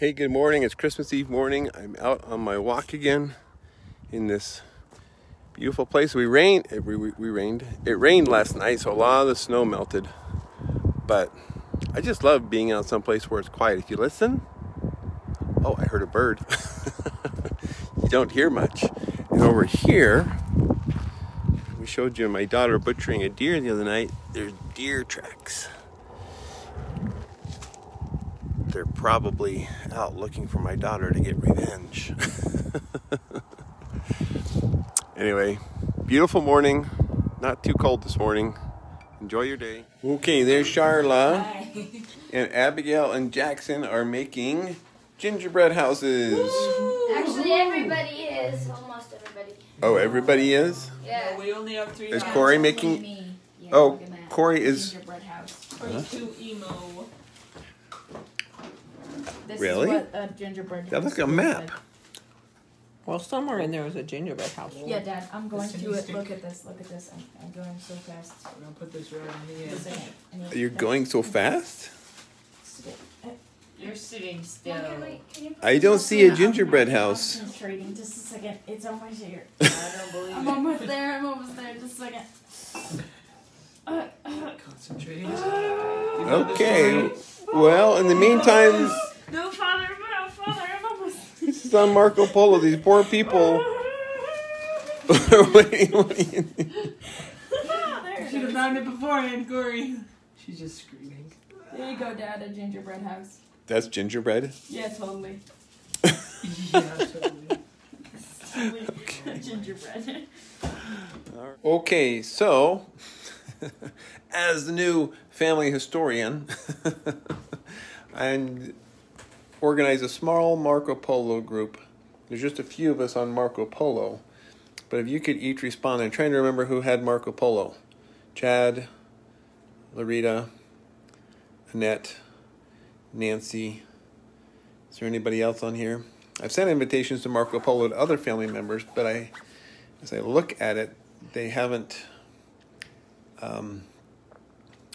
Hey, good morning. It's Christmas Eve morning. I'm out on my walk again in this beautiful place. It rained last night, so a lot of the snow melted. But I just love being out someplace where it's quiet. If you listen, oh, I heard a bird. You don't hear much. And over here, we showed you my daughter butchering a deer the other night. There's deer tracks. They're probably out looking for my daughter to get revenge. Anyway, beautiful morning. Not too cold this morning. Enjoy your day. Okay, there's Charla. Hi. And Abigail and Jackson are making gingerbread houses. Woo! Actually, everybody is. Almost everybody. Oh, everybody is? Yeah. No, we only have 3 Is houses. Corey making... Yeah, Oh, look at that. Corey is... Gingerbread house. Corey's too emo. This Really? is what a gingerbread house That looks like a looks map. like. Well, somewhere in there is a gingerbread house. Yeah, Dad, I'm going This to it. stick. Look at this. Look at this. I'm going so fast. We're gonna put this right on the Just a edge. second. I need You're that. going so fast? You're sitting still. Can you put I don't see a gingerbread house. Concentrating. Just a second. It's on my shirt. I don't believe I'm it. almost there. I'm almost there. Just a second. Concentrate. Okay. Well, in the meantime, No, Father. No, Father. I'm almost. this is on Marco Polo. These poor people are waiting. There it Should have is. found it beforehand, Corey. She's just screaming. There you go, Dad. A gingerbread house. That's gingerbread? Yeah, totally. Yeah, totally. Totally a gingerbread. Okay, so as the new family historian, I organized a small Marco Polo group. There's just a few of us on Marco Polo, but if you could each respond, I'm trying to remember who had Marco Polo. Chad, Larita, Annette, Nancy. Is there anybody else on here? I've sent invitations to Marco Polo to other family members, but as I look at it, they haven't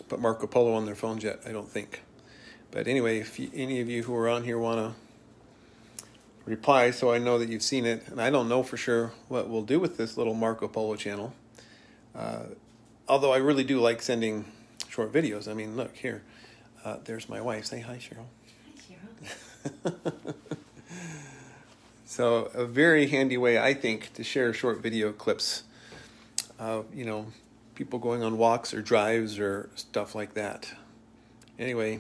put Marco Polo on their phones yet, I don't think. But anyway, if any of you who are on here want to reply so I know that you've seen it, and I don't know for sure what we'll do with this little Marco Polo channel, although I really do like sending short videos. I mean, look, here. There's my wife. Say hi, Cheryl. Hi, Cheryl. So a very handy way, I think, to share short video clips of, people going on walks or drives or stuff like that. Anyway,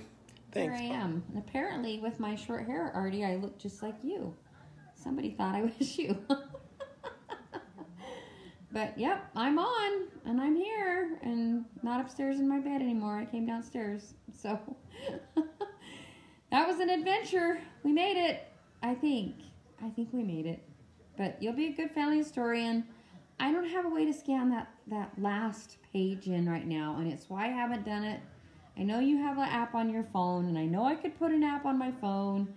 thanks. Here I am. And apparently with my short hair, Artie, I look just like you. Somebody thought I was you. But, yep, I'm on, and I'm here, and not upstairs in my bed anymore. I came downstairs, so that was an adventure. We made it, I think. I think we made it. But you'll be a good family historian. I don't have a way to scan that last page in right now, and it's why I haven't done it. I know you have an app on your phone, and I know I could put an app on my phone.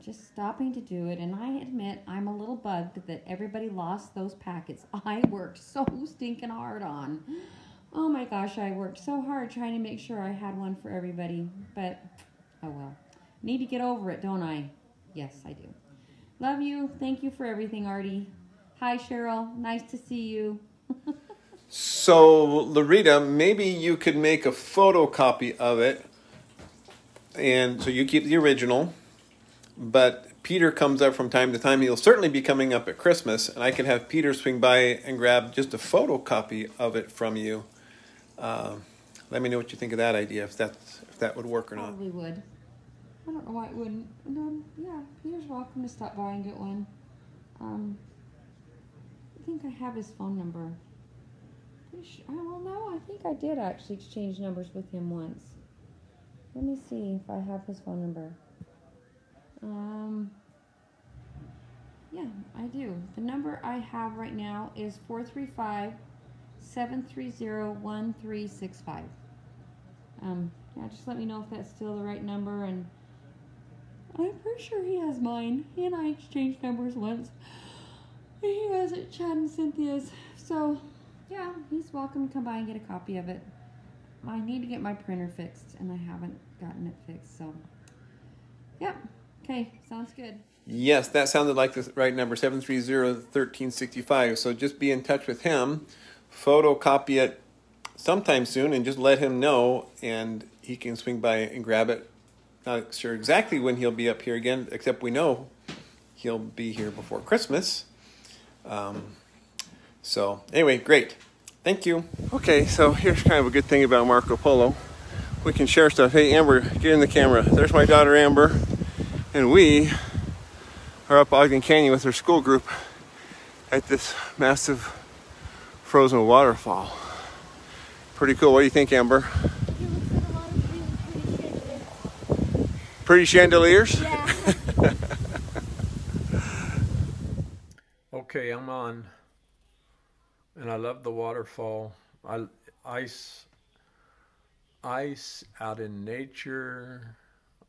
Just stopping to do it, and I admit I'm a little bugged that everybody lost those packets I worked so stinking hard on. Oh my gosh, I worked so hard trying to make sure I had one for everybody, but oh well. Need to get over it, don't I? Yes, I do. Love you. Thank you for everything, Artie. Hi, Cheryl. Nice to see you. So, Larita, maybe you could make a photocopy of it, and so you keep the original, but Peter comes up from time to time. He'll certainly be coming up at Christmas, and I could have Peter swing by and grab just a photocopy of it from you. Let me know what you think of that idea, if that would work or not. Probably would. I don't know why it wouldn't. Yeah, Peter's welcome to stop by and get one. I think I have his phone number. Well, no, I think I did actually exchange numbers with him once. Let me see if I have his phone number. Yeah, I do. The number I have right now is 435-730-1365. Yeah, just let me know if that's still the right number, and I'm pretty sure he has mine. He and I exchanged numbers once. He has it, Chad and Cynthia's. So, yeah, he's welcome to come by and get a copy of it. I need to get my printer fixed, and I haven't gotten it fixed, so. Yep. Okay, sounds good. Yes, that sounded like the right number, 730-1365. So just be in touch with him, photocopy it sometime soon, and just let him know, and he can swing by and grab it. Not sure exactly when he'll be up here again, except we know he'll be here before Christmas. So anyway, great. Thank you. Okay, so here's kind of a good thing about Marco Polo. We can share stuff. Hey, Amber, get in the camera. There's my daughter, Amber, and we are up Ogden Canyon with her school group at this massive frozen waterfall. Pretty cool. What do you think, Amber? Pretty chandeliers? Yeah. Okay, I'm on, and I love the waterfall. Ice out in nature,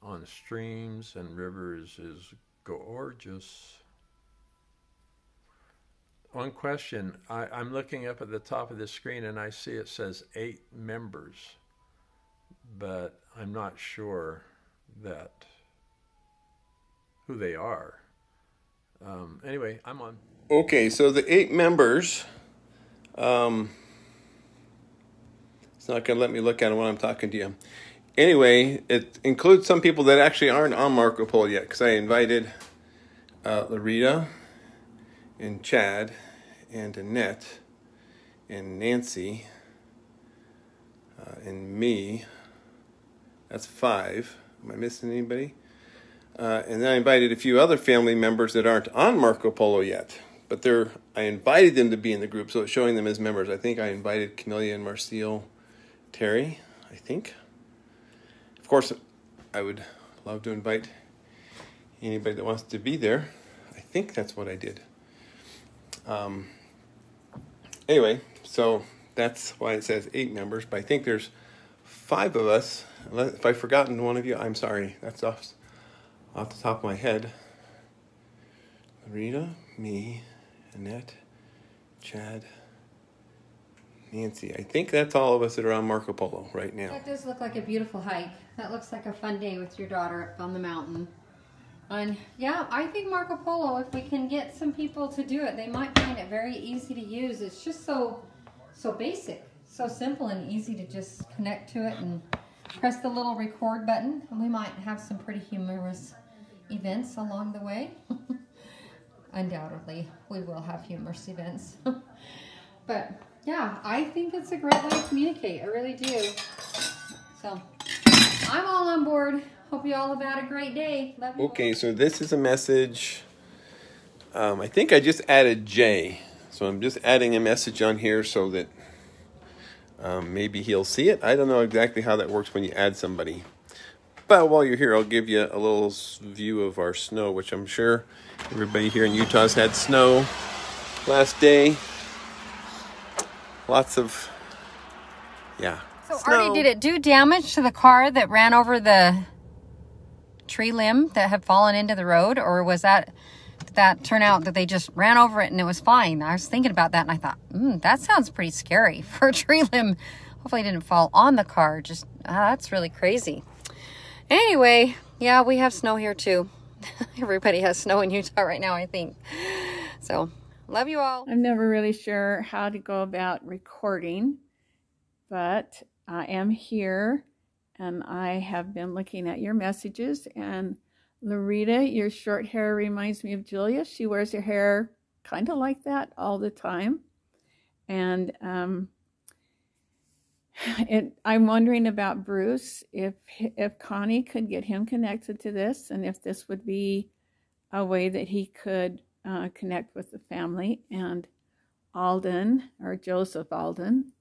on streams and rivers is gorgeous. One question, I'm looking up at the top of the screen and I see it says 8 members, but I'm not sure that who they are. Anyway, I'm on. Okay, so the 8 members, it's not going to let me look at it when I'm talking to you. Anyway, it includes some people that actually aren't on Marco Polo yet, because I invited Larita and Chad and Annette and Nancy and me. That's 5. Am I missing anybody? And then I invited a few other family members that aren't on Marco Polo yet. But I invited them to be in the group, so it's showing them as members. I think I invited Camellia and Marcel Terry, I think. Of course, I would love to invite anybody that wants to be there. I think that's what I did. Anyway, so that's why it says 8 members, but I think there's 5 of us. If I've forgotten one of you, I'm sorry. That's off the top of my head. Rita, me, Annette, Chad, Nancy. I think that's all of us that are on Marco Polo right now. That does look like a beautiful hike. That looks like a fun day with your daughter up on the mountain. And yeah, I think Marco Polo, if we can get some people to do it, they might find it very easy to use. It's just so basic, so simple and easy to just connect to it and press the little record button. And we might have some pretty humorous events along the way. Undoubtedly, we will have humorous events. But yeah, I think it's a great way to communicate. I really do. So I'm all on board. Hope you all have had a great day. Love you. Okay, so this is a message. I think I just added Jay. So I'm just adding a message on here so that maybe he'll see it. I don't know exactly how that works when you add somebody. But while you're here, I'll give you a little view of our snow, which I'm sure everybody here in Utah has had snow last day. Lots of, yeah. So snow. Artie, did it do damage to the car that ran over the tree limb that had fallen into the road? Or was that, did that turn out that they just ran over it and it was fine? I was thinking about that and I thought, that sounds pretty scary for a tree limb. Hopefully it didn't fall on the car. Just, that's really crazy. Anyway, yeah, we have snow here too. Everybody has snow in Utah right now, I think. So, love you all. I'm never really sure how to go about recording, but I am here and I have been looking at your messages. And Larita, your short hair reminds me of Julia. She wears her hair kind of like that all the time. And I'm wondering about Bruce, if Connie could get him connected to this, and if this would be a way that he could connect with the family. And Alden, or Joseph Alden,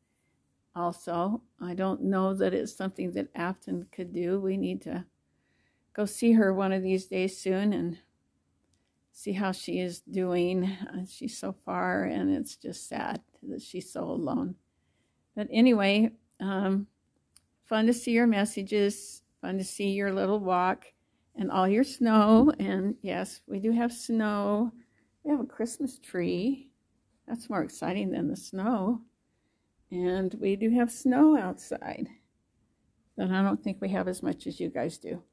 also. I don't know that it's something that Afton could do. We need to go see her one of these days soon and see how she is doing. She's so far, and it's just sad that she's so alone. But anyway, fun to see your messages, fun to see your little walk and all your snow. And yes, we do have snow. We have a Christmas tree. That's more exciting than the snow. And we do have snow outside, but I don't think we have as much as you guys do.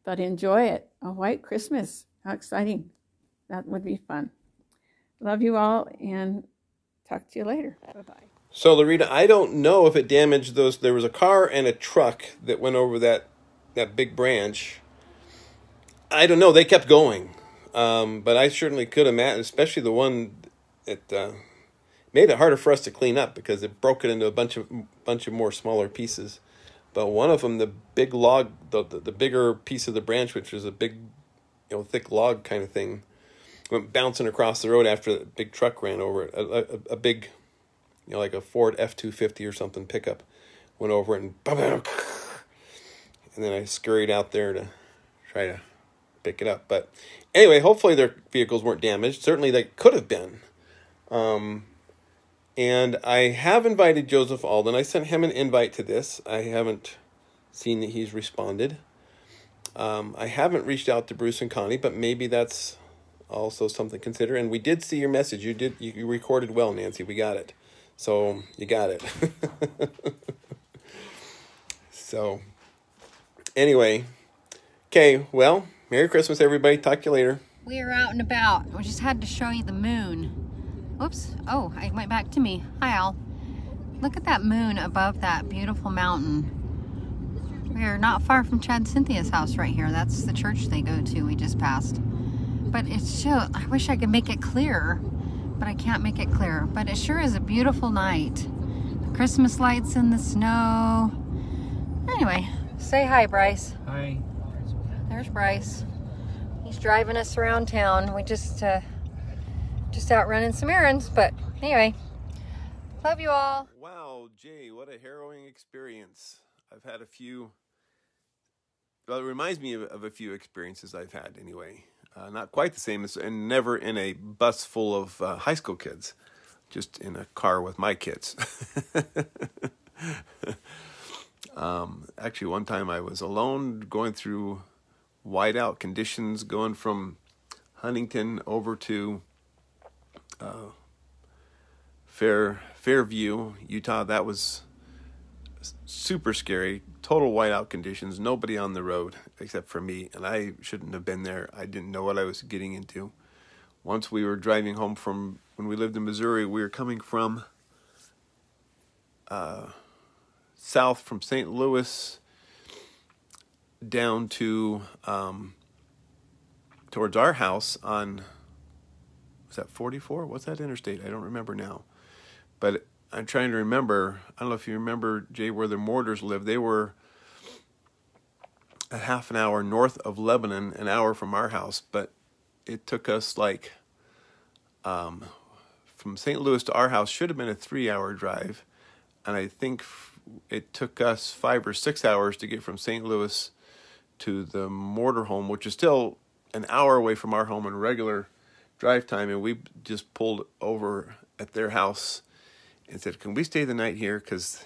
But enjoy it. A white Christmas. How exciting. That would be fun. Love you all, and talk to you later. Bye-bye. So, Loretta, I don't know if it damaged those. There was a car and a truck that went over that big branch. I don't know. They kept going. But I certainly could imagine, especially the one that made it harder for us to clean up because it broke it into a bunch of more smaller pieces. But one of them, the big log, the bigger piece of the branch, which was a big, thick log kind of thing, went bouncing across the road after the big truck ran over it. A big, like a Ford F-250 or something pickup went over it, and then I scurried out there to try to pick it up. But anyway, hopefully their vehicles weren't damaged. Certainly they could have been. And I have invited Joseph Alden. I sent him an invite to this. I haven't seen that he's responded. I haven't reached out to Bruce and Connie, but maybe that's also something to consider. And we did see your message. You recorded well, Nancy. We got it. So you got it. So anyway, okay, well, Merry Christmas, everybody. Talk to you later. We are out and about. We just had to show you the moon. Whoops. Oh, I went back to me. Hi, Al. Look at that moon above that beautiful mountain. We are not far from Chad and Cynthia's house right here. That's the church they go to. We just passed. But it's so, I wish I could make it clearer, but I can't make it clearer. But it sure is a beautiful night. The Christmas lights in the snow. Anyway, say hi, Bryce. Hi. There's Bryce. He's driving us around town. We just out running some errands, but anyway, love you all. Wow, Jay, what a harrowing experience. I've had a few, well, it reminds me of a few experiences I've had anyway. Not quite the same, and never in a bus full of high school kids, just in a car with my kids. Actually, one time I was alone going through whiteout conditions, going from Huntington over to Fairview, Utah. That was super scary. Total whiteout conditions. Nobody on the road except for me, and I shouldn't have been there. I didn't know what I was getting into. Once we were driving home from when we lived in Missouri, we were coming from south from St. Louis down to towards our house on, was that 44? What's that interstate? I don't remember now. But I'm trying to remember. I don't know if you remember, Jay, where the Mortars lived. They were a half an hour north of Lebanon, an hour from our house. But it took us like from St. Louis to our house should have been a 3-hour drive. And I think it took us 5 or 6 hours to get from St. Louis to the Mortar home, which is still an hour away from our home in regular drive time. And we just pulled over at their house and said, can we stay the night here? Because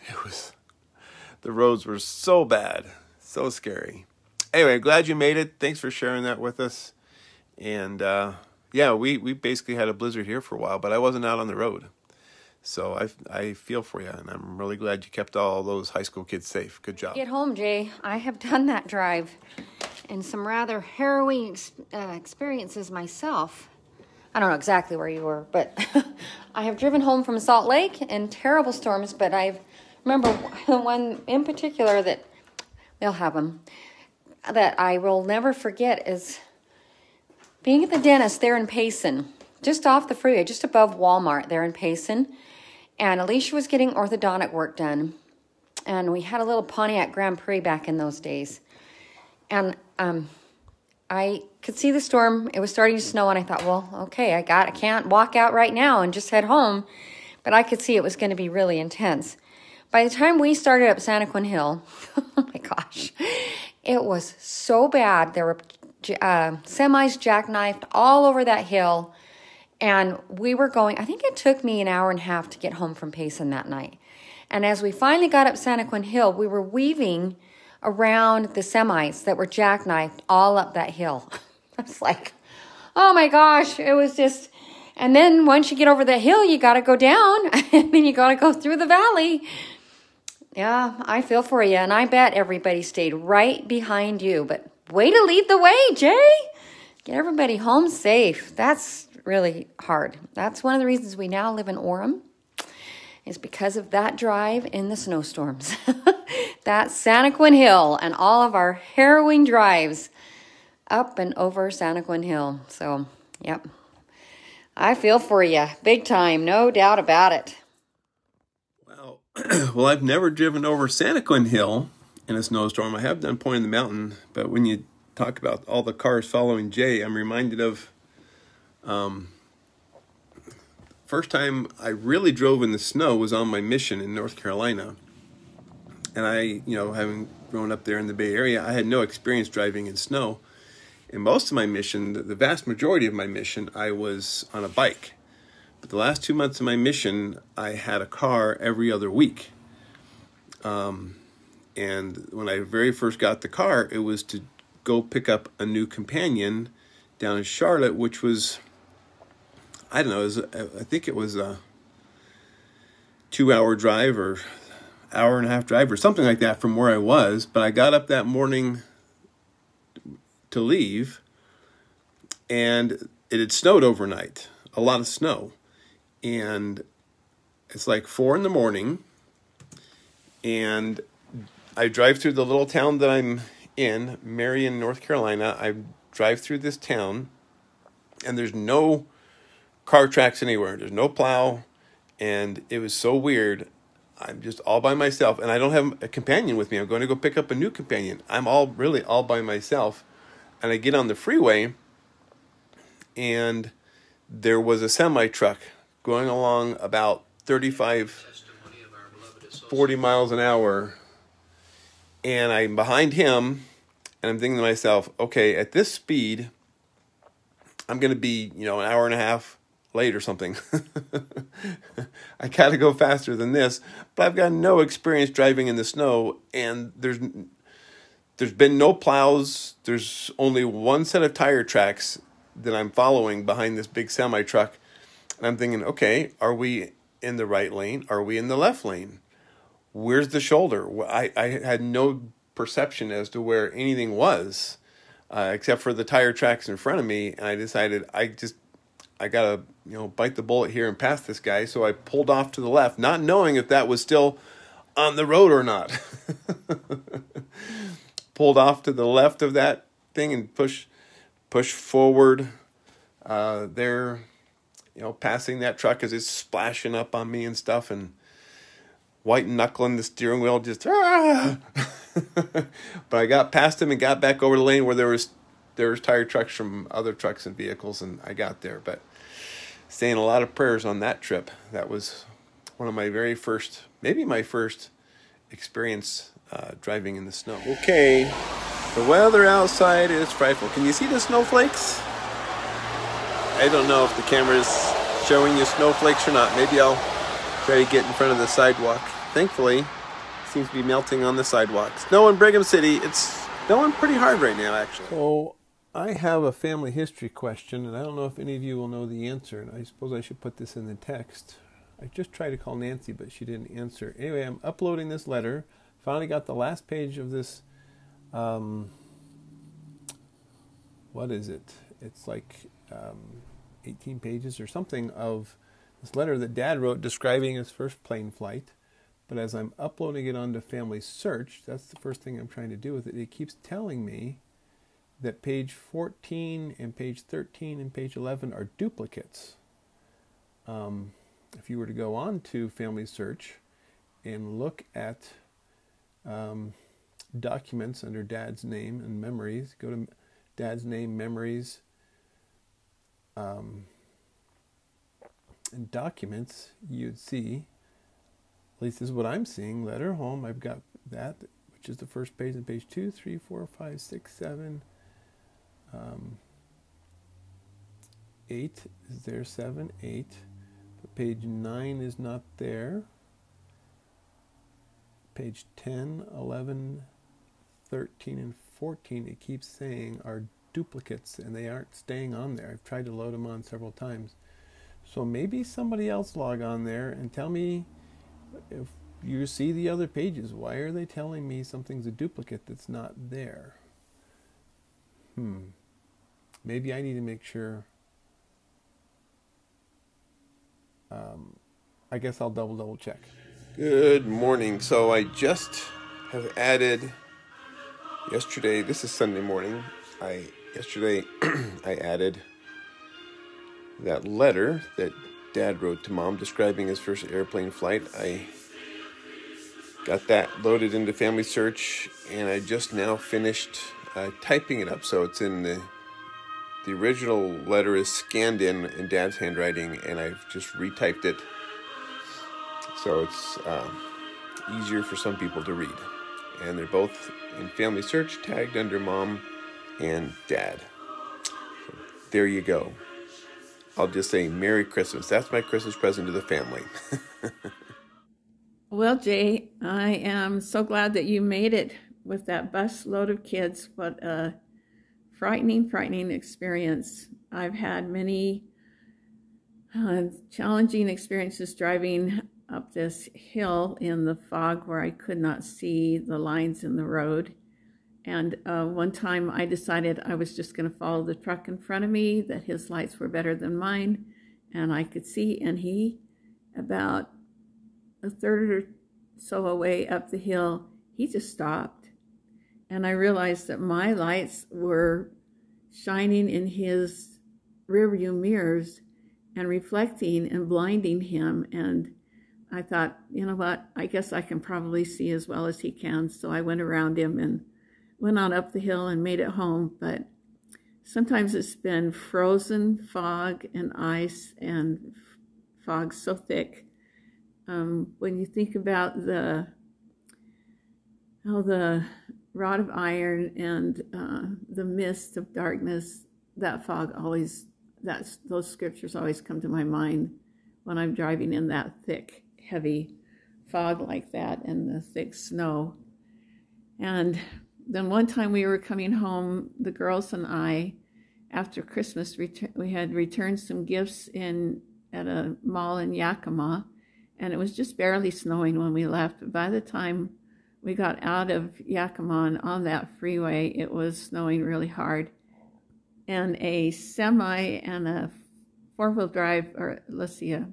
the roads were so bad, so scary. Anyway, glad you made it. Thanks for sharing that with us. And yeah, we basically had a blizzard here for a while, but I wasn't out on the road. So I feel for you, and I'm really glad you kept all those high school kids safe. Good job. Get home, Jay. I have done that drive and some rather harrowing experiences myself. I don't know exactly where you were, but I have driven home from Salt Lake in terrible storms, but I remember one in particular that, they'll have them, that I will never forget is being at the dentist there in Payson, just off the freeway, just above Walmart there in Payson. And Alicia was getting orthodontic work done. And we had a little Pontiac Grand Prix back in those days. And I could see the storm. It was starting to snow, and I thought, well, okay, I can't walk out right now and just head home. But I could see it was going to be really intense. By the time we started up Santaquin Hill, oh my gosh, it was so bad. There were semis jackknifed all over that hill. And we were going, I think it took me an hour and a half to get home from Payson that night. And as we finally got up Santaquin Hill, we were weaving around the semis that were jackknifed all up that hill. I was like, oh my gosh, it was just, and then once you get over the hill, you got to go down, and then you got to go through the valley. Yeah, I feel for you, and I bet everybody stayed right behind you, but way to lead the way, Jay. Get everybody home safe. That's really hard. That's one of the reasons we now live in Orem, is because of that drive in the snowstorms. That Santaquin Hill and all of our harrowing drives up and over Santaquin Hill. So, yep. I feel for you. Big time. No doubt about it. Wow. Well, I've never driven over Santaquin Hill in a snowstorm. I have done Point in the Mountain, but when you talk about all the cars following Jay, I'm reminded of first time I really drove in the snow was on my mission in North Carolina. And I, having grown up there in the Bay Area, I had no experience driving in snow. And most of my mission, the vast majority of my mission, I was on a bike. But the last 2 months of my mission, I had a car every other week. And when I very first got the car, it was to go pick up a new companion down in Charlotte, which was, I don't know, I think it was a 2-hour drive or hour and a half drive or something like that from where I was. But I got up that morning to leave, and it had snowed overnight, a lot of snow. And it's like 4 a.m, and I drive through the little town that I'm in, Marion, North Carolina. I drive through this town, and there's no car tracks anywhere. There's no plow, and it was so weird. I'm just all by myself, and I don't have a companion with me. I'm going to go pick up a new companion. I'm really all by myself, and I get on the freeway, and there was a semi-truck going along about 35, 40 miles an hour, and I'm behind him, and I'm thinking to myself, okay, at this speed, I'm going to be, an hour and a half late or something. I got to go faster than this, but I've got no experience driving in the snow, and there's been no plows. There's only one set of tire tracks that I'm following behind this big semi-truck, and I'm thinking, okay, are we in the right lane? Are we in the left lane? Where's the shoulder? I had no perception as to where anything was, except for the tire tracks in front of me, and I decided I gotta, bite the bullet here and pass this guy. So I pulled off to the left, not knowing if that was still on the road or not. Pulled off to the left of that thing and push forward there, passing that truck as it's splashing up on me and stuff, and white knuckling the steering wheel, just But I got past him and got back over the lane where there was tire tracks from other trucks and vehicles, and I got there. But saying a lot of prayers on that trip. That was one of my very first, maybe my first experience driving in the snow. Okay, the weather outside is frightful. Can you see the snowflakes? I don't know if the camera's showing you snowflakes or not. Maybe I'll try to get in front of the sidewalk. Thankfully, it seems to be melting on the sidewalk. Snow in Brigham City. It's snowing pretty hard right now, actually. So I have a family history question, and I don't know if any of you will know the answer, and I suppose I should put this in the text. I just tried to call Nancy, but she didn't answer. Anyway, I'm uploading this letter. Finally got the last page of this, what is it? It's like 18 pages or something of this letter that Dad wrote describing his first plane flight. But as I'm uploading it onto Family Search, that's the first thing I'm trying to do with it. It keeps telling me that page 14 and page 13 and page 11 are duplicates. If you were to go on to Family Search and look at documents under Dad's name and memories, go to Dad's name, memories, and documents, you'd see, at least this is what I'm seeing, letter home. I've got that, which is the first page, and page 2, 3, 4, 5, 6, 7, 8 is there, 7, 8. But page 9 is not there. Page 10, 11, 13, and 14, it keeps saying are duplicates, and they aren't staying on there. I've tried to load them on several times. So maybe somebody else log on there and tell me if you see the other pages. Why are they telling me something's a duplicate that's not there? Maybe I need to make sure. I guess I'll double check. Good morning. So I just have added yesterday. This is Sunday morning. Yesterday I added that letter that Dad wrote to Mom describing his first airplane flight. I got that loaded into Family Search, and I just now finished typing it up. So it's in the original letter is scanned in Dad's handwriting, and I've just retyped it. So it's easier for some people to read. And they're both in Family Search, tagged under Mom and Dad. So there you go. I'll just say Merry Christmas. That's my Christmas present to the family. Well, Jay, I am so glad that you made it with that bus load of kids. What a frightening experience. I've had many challenging experiences driving up this hill in the fog where I could not see the lines in the road. And one time I decided I was just going to follow the truck in front of me, that his lights were better than mine, and I could see, and he, about a third or so away up the hill, he just stopped. And I realized that my lights were shining in his rearview mirrors and reflecting and blinding him. And I thought, you know what, I guess I can probably see as well as he can. So I went around him and went on up the hill and made it home. But sometimes it's been frozen fog and ice and fog so thick. When you think about the rod of iron and the mist of darkness, that fog always, those scriptures always come to my mind when I'm driving in that thick, heavy fog like that and the thick snow. And then one time we were coming home, the girls and I, after Christmas, we had returned some gifts at a mall in Yakima, and it was just barely snowing when we left. But by the time we got out of Yakima and on that freeway, it was snowing really hard. And a semi and a four-wheel drive, or let's see, a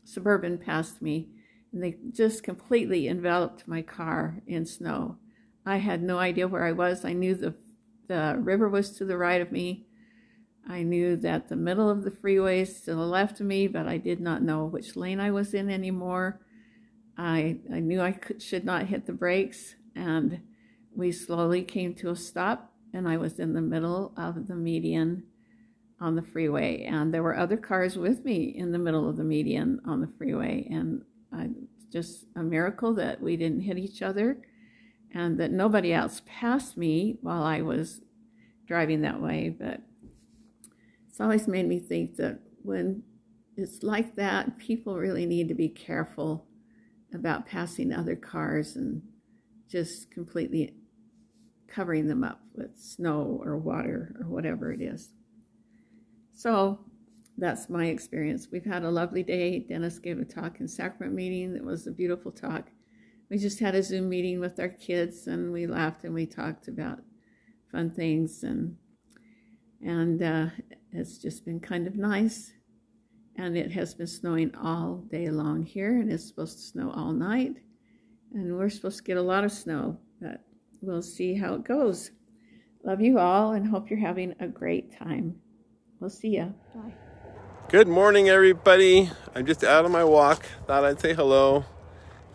Suburban passed me, and they just completely enveloped my car in snow. I had no idea where I was. I knew the river was to the right of me. I knew that the middle of the freeway is to the left of me, but I did not know which lane I was in anymore. I knew I should not hit the brakes, and we slowly came to a stop, and I was in the middle of the median on the freeway, and there were other cars with me in the middle of the median on the freeway, and just a miracle that we didn't hit each other and that nobody else passed me while I was driving that way. But it's always made me think that when it's like that, people really need to be careful about passing other cars and just completely covering them up with snow or water or whatever it is. So that's my experience. We've had a lovely day. Dennis gave a talk in Sacrament meeting. It was a beautiful talk. We just had a Zoom meeting with our kids, and we laughed and we talked about fun things, and it's just been kind of nice. And it has been snowing all day long here, and it's supposed to snow all night, and we're supposed to get a lot of snow, but we'll see how it goes. Love you all and hope you're having a great time. We'll see ya. Bye. Good morning, everybody. I'm just out on my walk. Thought I'd say hello.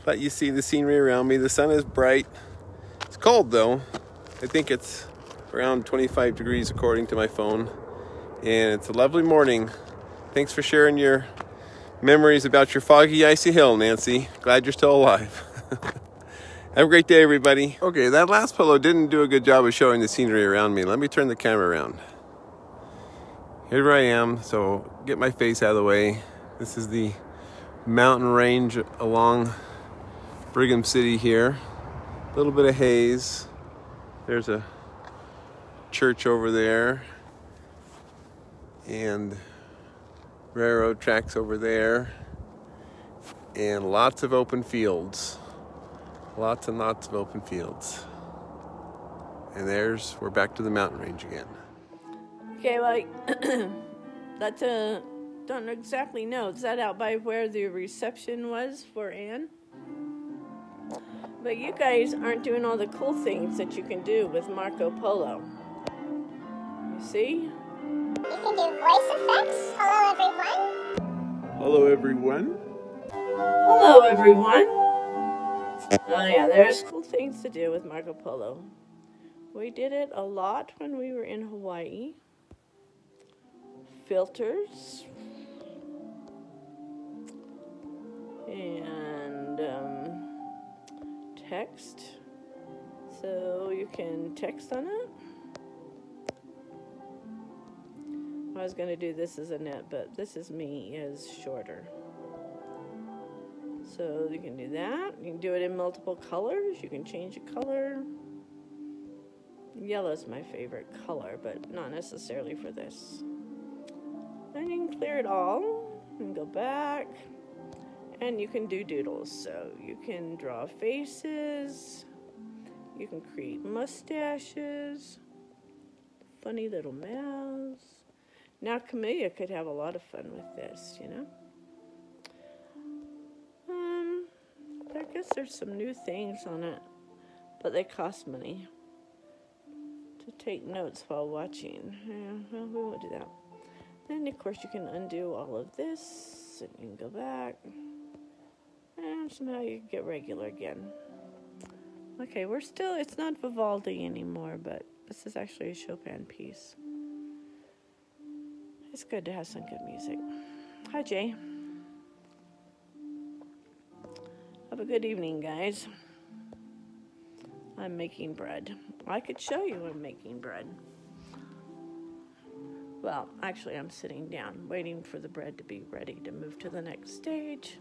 Let you see the scenery around me. The sun is bright. It's cold though. I think it's around 25 degrees according to my phone. And it's a lovely morning. Thanks for sharing your memories about your foggy, icy hill, Nancy. Glad you're still alive. Have a great day, everybody. Okay, that last pillow didn't do a good job of showing the scenery around me. Let me turn the camera around. Here I am, so get my face out of the way. This is the mountain range along Brigham City here. A little bit of haze. There's a church over there. And railroad tracks over there. And lots of open fields. Lots and lots of open fields. And we're back to the mountain range again. Okay, well, that's don't exactly know. Is that out by where the reception was for Anne? But you guys aren't doing all the cool things that you can do with Marco Polo. You see? You can do voice effects. Hello, everyone. Hello, everyone. Hello, everyone. Oh, yeah, there's cool things to do with Marco Polo. We did it a lot when we were in Hawaii. Filters. And text. So you can text on it. I was going to do this as a net, but this is me as shorter. So you can do that. You can do it in multiple colors. You can change the color. Yellow's my favorite color, but not necessarily for this. Then you can clear it all and go back. And you can do doodles. So you can draw faces. You can create mustaches. Funny little mouths. Now Camellia could have a lot of fun with this, you know? I guess there's some new things on it, but they cost money to take notes while watching. Yeah, well, we won't do that. Then, of course, you can undo all of this, and you can go back, and somehow you get regular again. Okay, we're still, it's not Vivaldi anymore, but this is actually a Chopin piece. It's good to have some good music. Hi, Jay. Have a good evening, guys. I'm making bread. I could show you I'm making bread. Well, actually, I'm sitting down, waiting for the bread to be ready to move to the next stage.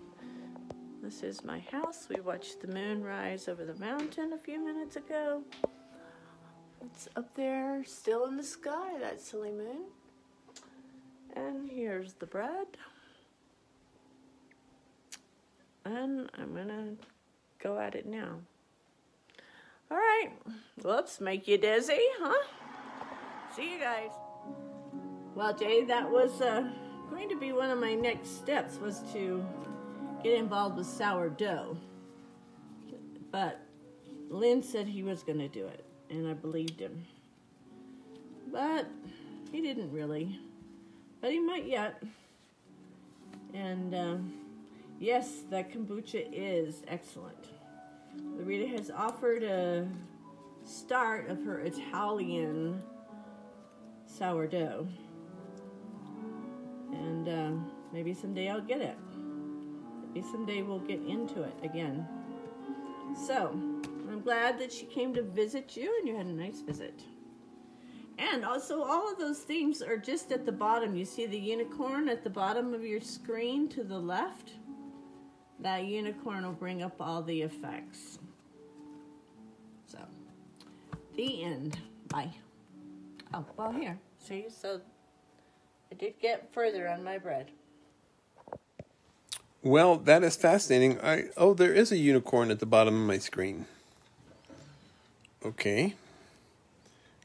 This is my house. We watched the moon rise over the mountain a few minutes ago. It's up there, still in the sky, that silly moon. And here's the bread. And I'm gonna go at it now. All right. Whoops, make you dizzy, huh? See you guys. Well, Jay, that was going to be one of my next steps, was to get involved with sourdough. But Lynn said he was going to do it, and I believed him. But he didn't really. But he might yet. And yes, that kombucha is excellent. Loretta has offered a start of her Italian sourdough. And maybe someday I'll get it. Maybe someday we'll get into it again. So, I'm glad that she came to visit you and you had a nice visit. And also, all of those things are just at the bottom. You see the unicorn at the bottom of your screen to the left? That unicorn will bring up all the effects. So, the end. Bye. Oh, well, here. See, so I did get further on my bread. Well, that is fascinating. There is a unicorn at the bottom of my screen. Okay.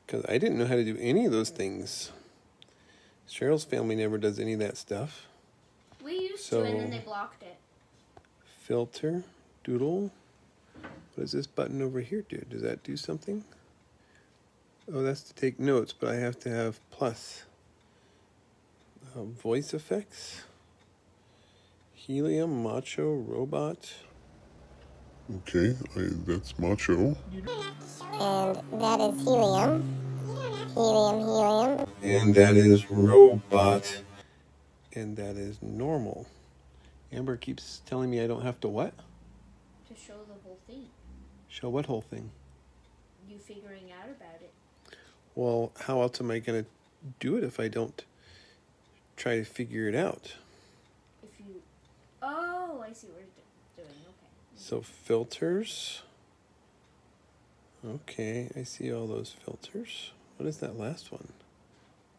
Because I didn't know how to do any of those things. Cheryl's family never does any of that stuff. We used to, and then they blocked it. Filter, doodle. What does this button over here do? Does that do something? Oh, that's to take notes, but I have to have plus. Voice effects. Helium, macho, robot. Okay, that's macho. And that is helium. Helium. And that is robot. And that is normal. Amber keeps telling me I don't have to what? To show the whole thing. Show what whole thing? You figuring out about it. Well, how else am I going to do it if I don't try to figure it out? If you... Oh, I see what you're doing. Okay. So filters. Okay, I see all those filters. What is that last one?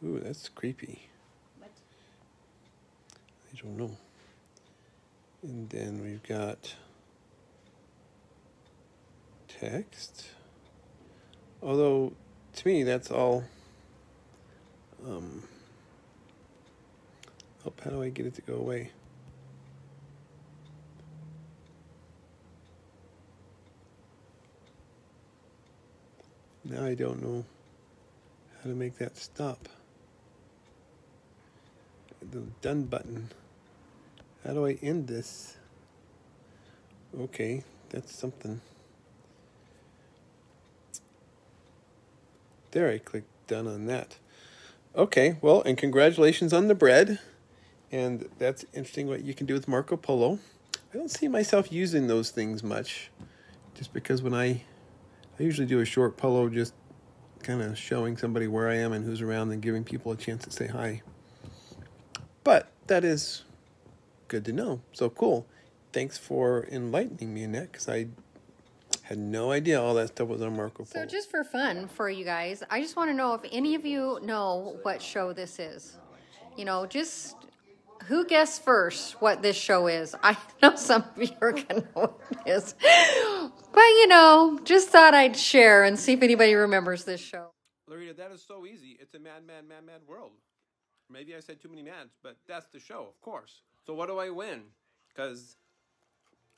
Ooh, that's creepy. What? I don't know. And then we've got text. Although, to me, that's all Oh, how do I get it to go away? Now I don't know how to make that stop. The done button. How do I end this? Okay, that's something. There, I clicked done on that. Okay, well, and congratulations on the bread. And that's interesting what you can do with Marco Polo. I don't see myself using those things much, just because when I usually do a short polo, just kind of showing somebody where I am and who's around and giving people a chance to say hi. But that is good to know. So cool. Thanks for enlightening me in that, because I had no idea all that stuff was on Marco Polo. So just for fun for you guys, I just want to know if any of you know what show this is. You know, just who guessed first what this show is? I know some of you are going to know what it is. But, you know, just thought I'd share and see if anybody remembers this show. Loretta, that is so easy. It's a mad, mad, mad, mad world. Maybe I said too many mads, but that's the show, of course. So what do I win? Because,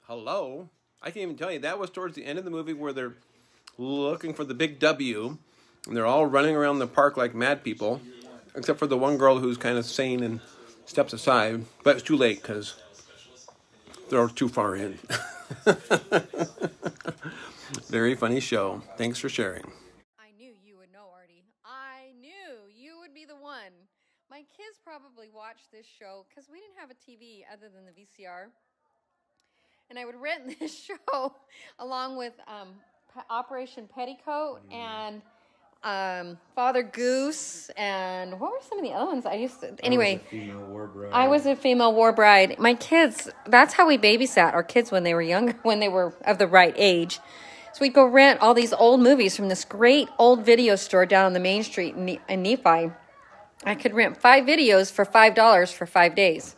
hello, I can't even tell you. That was towards the end of the movie where they're looking for the big W, and they're all running around the park like mad people, except for the one girl who's kind of sane and steps aside. But it's too late because they're too far in. Very funny show. Thanks for sharing. I knew you would know, Artie. I knew you would be the one. My kids probably watched this show because we didn't have a TV other than the VCR. And I would rent this show along with Operation Petticoat and Father Goose, and what were some of the other ones I used to... Anyway, I was a female war bride. My kids, that's how we babysat our kids when they were younger, when they were of the right age. So we'd go rent all these old movies from this great old video store down on the main street in Nephi. I could rent 5 videos for $5 for 5 days.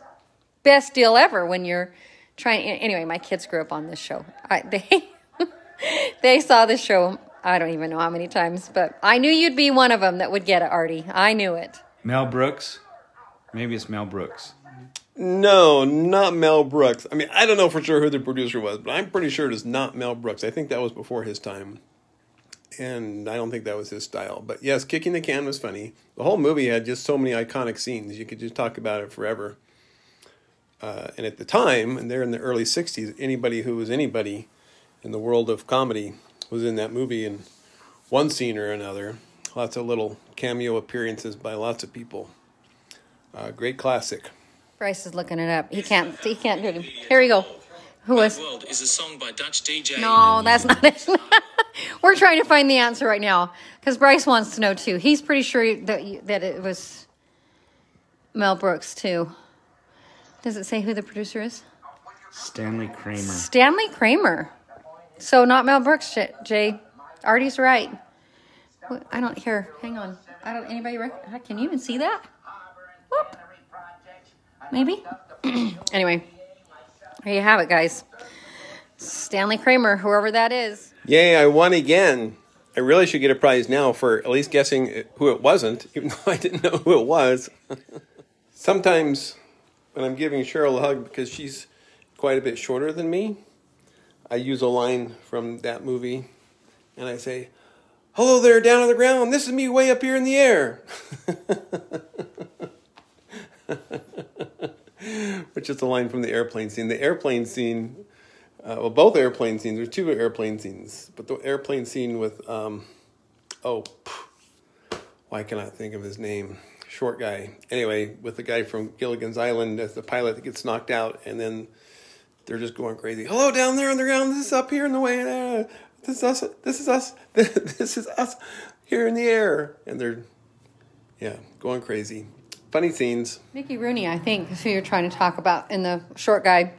Best deal ever when you're trying... Anyway, my kids grew up on this show. They saw this show, I don't even know how many times, but I knew you'd be one of them that would get it, Artie. I knew it. Mel Brooks? Maybe it's Mel Brooks. No, not Mel Brooks. I mean, I don't know for sure who the producer was, but I'm pretty sure it is not Mel Brooks. I think that was before his time. And I don't think that was his style. But yes, Kicking the Can was funny. The whole movie had just so many iconic scenes. You could just talk about it forever. And at the time, and they're in the early 60s, anybody who was anybody in the world of comedy was in that movie in one scene or another. Lots of little cameo appearances by lots of people. Great classic. Bryce is looking it up. He can't do it. Here we go. Who was? World is a song by Dutch DJ. No, that's not it. We're trying to find the answer right now because Bryce wants to know too. He's pretty sure that it was Mel Brooks too. Does it say who the producer is? Stanley Kramer. Stanley Kramer. So not Mel Brooks, Jay. Artie's right. I don't hear. Hang on. Anybody can you even see that? Whoop. Maybe. Anyway, there you have it, guys. Stanley Kramer, whoever that is. Yay, I won again. I really should get a prize now for at least guessing who it wasn't, even though I didn't know who it was. Sometimes when I'm giving Cheryl a hug, because she's quite a bit shorter than me, I use a line from that movie, and I say, "Hello there, down on the ground. This is me way up here in the air." Which is a line from the airplane scene. The airplane scene, well, both airplane scenes. There's 2 airplane scenes, but the airplane scene with, why can I think of his name? Short guy. Anyway, with the guy from Gilligan's Island as the pilot that gets knocked out, and then they're just going crazy. "Hello, down there on the ground. This is up here in the way. This is us. This is us. This is us here in the air." And they're, going crazy. Funny scenes. Mickey Rooney, I think, is who you're trying to talk about in the short guy.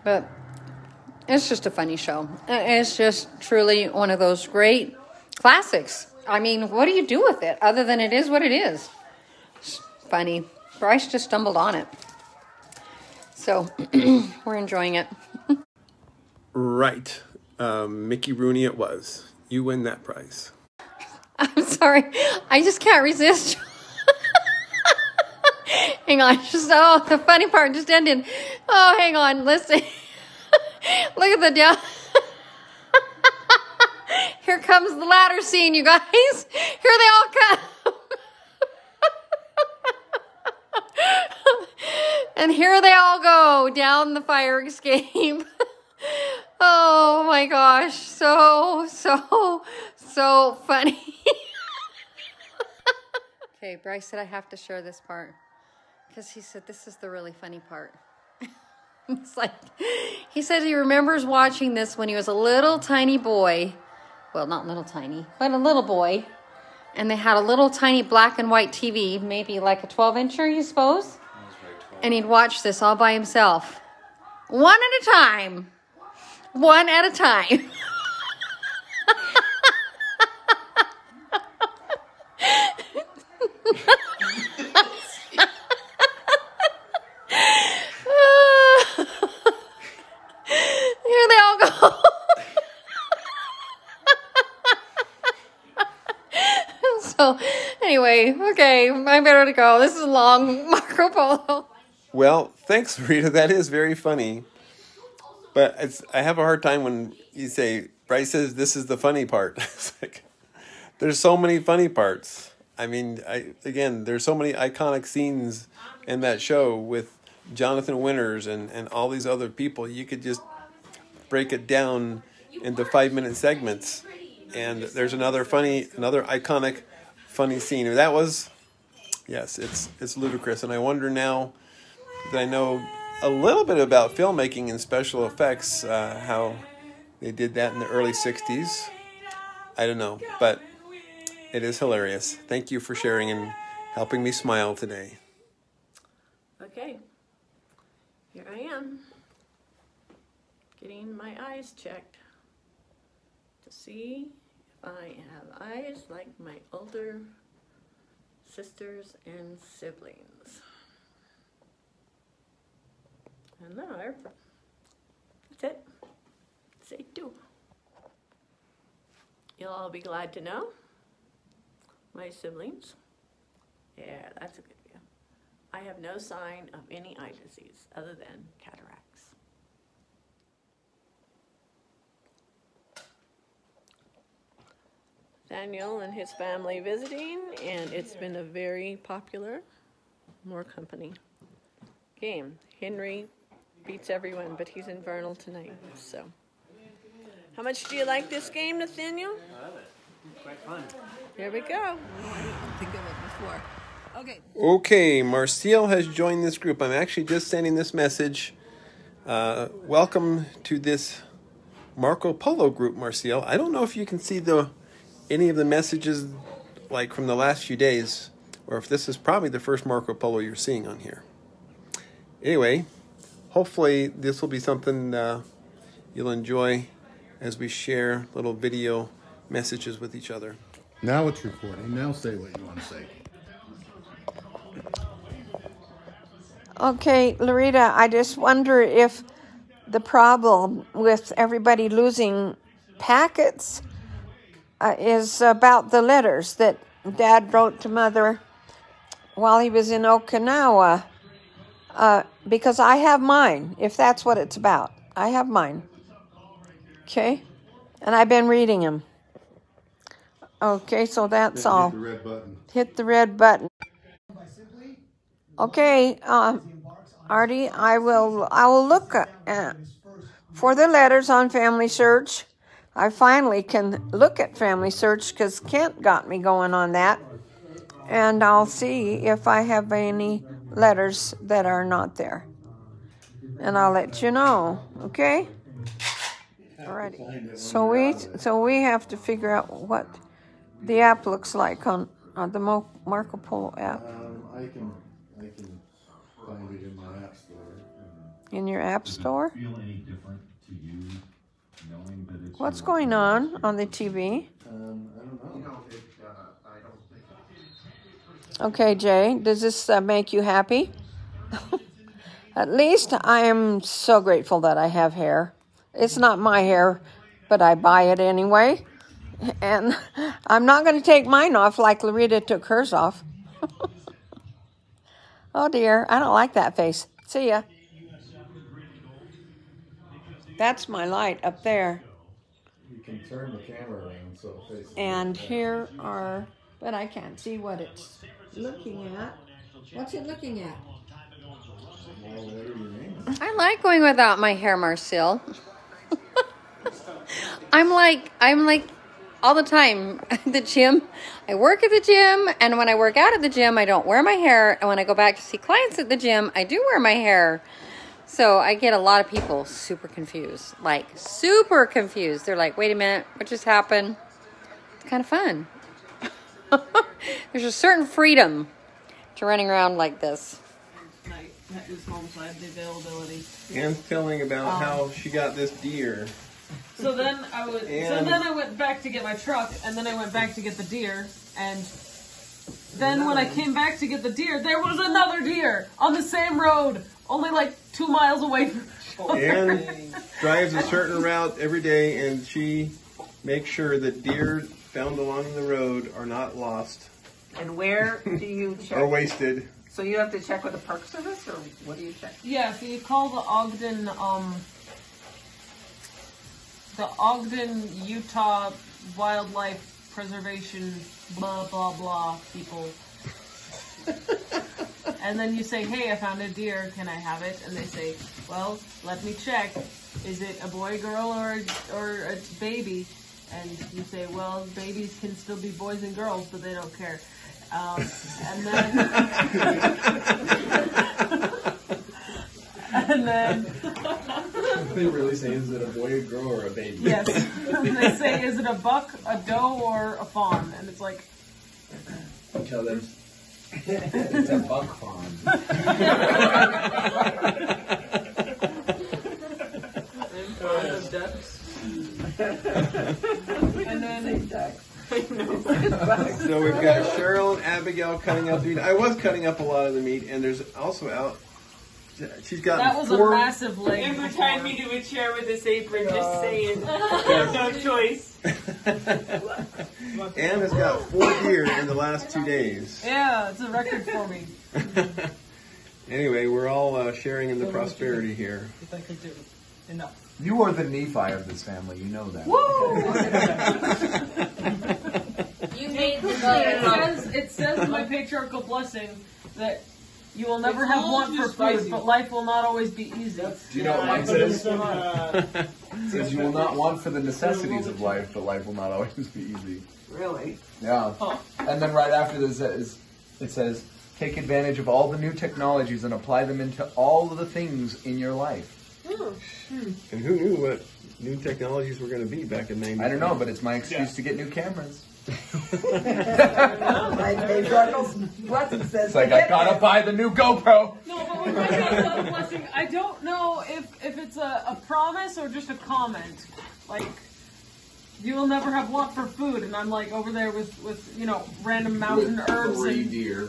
But it's just a funny show. It's just truly one of those great classics. I mean, what do you do with it other than it is what it is? It's funny. Bryce just stumbled on it. So we're enjoying it. Right. Mickey Rooney it was. You win that prize. I'm sorry. I just can't resist. Hang on. So the funny part just ended. Oh, hang on. Listen. Look at the down. Here comes the ladder scene, you guys. Here they all come. And here they all go down the fire escape. Oh my gosh. So funny. Okay, Bryce said I have to share this part. Because he said this is the really funny part. It's like, he said he remembers watching this when he was a little tiny boy. Well, not little tiny, but a little boy. And they had a little tiny black and white TV, maybe like a 12-incher, you suppose? And he'd watch this all by himself. One at a time. One at a time. Here they all go. So, anyway, okay, I better to go. This is long, Marco Polo. Well, thanks, Rita. That is very funny. But I have a hard time when you say, Bryce says this is the funny part. It's like, there's so many funny parts. I mean, there's so many iconic scenes in that show with Jonathan Winters and all these other people. You could just break it down into 5-minute segments. And there's another iconic funny scene. That was, yes, it's ludicrous. And I wonder now that I know a little bit about filmmaking and special effects, how they did that in the early 60s. I don't know, but it is hilarious. Thank you for sharing and helping me smile today. Okay, here I am, getting my eyes checked to see if I have eyes like my older sisters and siblings. And there, that's it. Say 2. You'll all be glad to know my siblings. Yeah, that's a good view. I have no sign of any eye disease other than cataracts. Daniel and his family visiting, and it's been a very popular, more company game. Henry beats everyone, but he's in Vernal tonight, so. How much do you like this game, Nathaniel? I love it. It's quite fun. Here we go. I didn't think of it before. Okay. Okay, Marcial has joined this group. I'm actually just sending this message. Welcome to this Marco Polo group, Marcial. I don't know if you can see any of the messages like from the last few days, or if this is probably the first Marco Polo you're seeing on here. Anyway, hopefully this will be something you'll enjoy as we share little video messages with each other. Now it's recording. Now say what you want to say. Okay, Loretta, I just wonder if the problem with everybody losing packets is about the letters that Dad wrote to Mother while he was in Okinawa. Because I have mine, if that's what it's about. I have mine. Okay? And I've been reading them. Okay, so that's all. Hit the red button. Hit the red button. Okay, Artie, I will look for the letters on Family Search. I finally can look at Family Search because Kent got me going on that. And I'll see if I have any letters that are not there. And I'll let you know, okay? Alrighty. So we have to figure out what the app looks like on the Marco Polo app. I can find it in my app store. In your app store? Does it feel any different to you knowing that it's What's going on the TV? I don't know. Okay, Jay, does this make you happy? At least I am so grateful that I have hair. It's not my hair, but I buy it anyway. And I'm not going to take mine off like Loretta took hers off. Oh dear, I don't like that face. See ya. That's my light up there. You can turn the camera around so it faces. And here are, but I can't see what it's looking at. What's it looking at? Well, whatever your name is. I like going without my hair, Marcel. I'm like all the time at the gym. I work at the gym, and when I work out at the gym, I don't wear my hair. And when I go back to see clients at the gym, I do wear my hair. So I get a lot of people super confused. Like, super confused. They're like, wait a minute, what just happened? It's kind of fun. There's a certain freedom to running around like this. At this moment, so I have the availability. Anne's telling about how she got this deer. So then I went back to get my truck, and then I went back to get the deer, and then when I came back to get the deer, there was another deer on the same road, only like 2 miles away from each other. Anne drives a certain route every day, and she makes sure that deer found along the road are not lost. And where do you check? Or wasted. So you have to check with the Park Service, or what do you check? Yeah, so you call the Ogden, Utah Wildlife Preservation, blah, blah, blah, people. And then you say, hey, I found a deer, can I have it? And they say, well, let me check. Is it a boy, girl, or a baby? And you say, well, babies can still be boys and girls, but they don't care. And then They really say, is it a boy, a girl, or a baby? yes, and they say, is it a buck, a doe, or a fawn? And it's like, Tell them it's a buck fawn. and then So we've got Cheryl and Abigail cutting up the meat. I was cutting up a lot of the meat, and there's also out. She's got that was four. A massive leg. Amber tied me to a chair with this apron, just saying. No choice. Anne has got 4 deer in the last 2 days. Yeah, it's a record for me. Anyway, we're all sharing in the prosperity here. If I could do enough. You are the Nephi of this family. You know that. You made the It says in my patriarchal blessing that you will never have want for food, but life will not always be easy. Do you know what mine says? It says you will not want for the necessities of life, but life will not always be easy. Really? Yeah. And then right after this it says, take advantage of all the new technologies and apply them into all of the things in your life. And who knew what new technologies were going to be back in 90s? I don't know, but it's my excuse to get new cameras. My patriarchal blessing says. It's like, I gotta buy the new GoPro. No, but with my patriarchal blessing, I don't know if it's a promise or just a comment. Like, you will never have want for food, and I'm like over there with random mountain herbs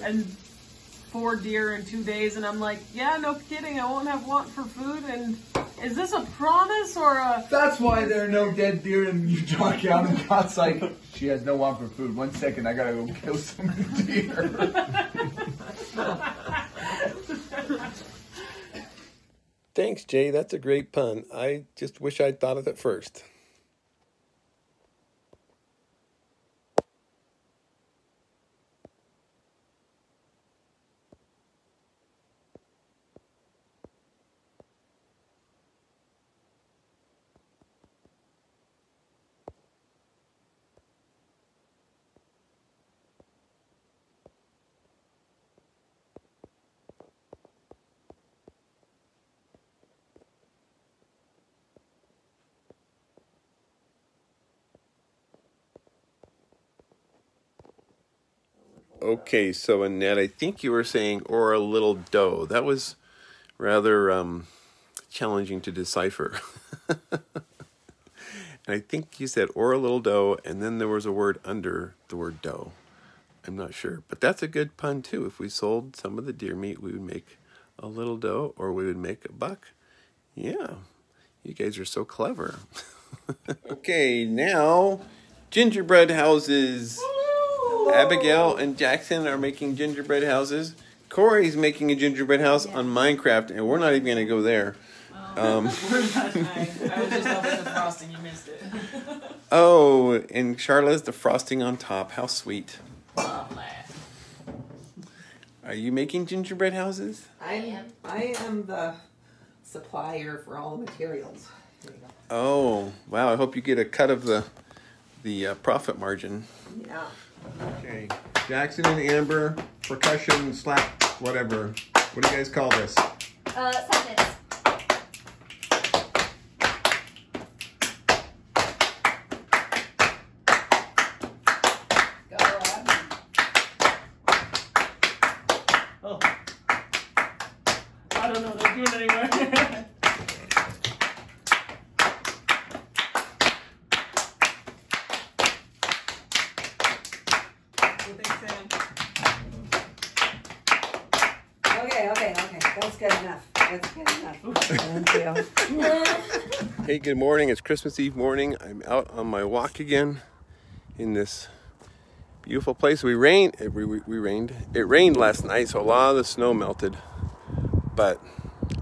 and 4 deer in 2 days, and I'm like, yeah, no kidding, I won't have want for food. And is this a promise or a? That's why there are no dead deer in Utah County. God's like, she has no want for food. 1 second, I gotta go kill some deer. Thanks, Jay. That's a great pun. I just wish I'd thought of it first. Okay, so Annette, I think you were saying or a little dough. That was rather challenging to decipher. And I think you said or a little dough, and then there was a word under the word dough. I'm not sure, but that's a good pun too. If we sold some of the deer meat, we would make a little dough, or we would make a buck. Yeah, you guys are so clever. Okay, now gingerbread houses. Abigail and Jackson are making gingerbread houses. Corey's making a gingerbread house on Minecraft, and we're not even going to go there. We're not trying. I was just helping the frosting. You missed it. Oh, and Charlotte's the frosting on top. How sweet. Lovely. Are you making gingerbread houses? I am the supplier for all the materials. Oh, wow. I hope you get a cut of the profit margin. Yeah. Okay. Jackson and Amber, percussion, slap, whatever. What do you guys call this? 7 minutes. Oh. I don't know what I'm doing anymore. Okay. That's good enough. That's good enough. Thank you. Hey, good morning. It's Christmas Eve morning. I'm out on my walk again in this beautiful place. It rained last night, so a lot of the snow melted. But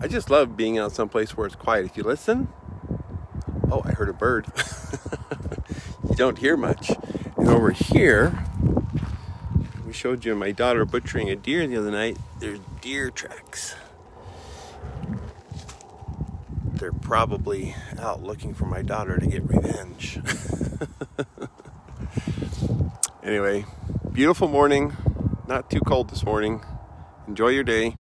I just love being out someplace where it's quiet. If you listen, oh, I heard a bird. You don't hear much. And over here, we showed you my daughter butchering a deer the other night. There's deer tracks. They're probably out looking for my daughter to get revenge. Anyway, beautiful morning. Not too cold this morning. Enjoy your day.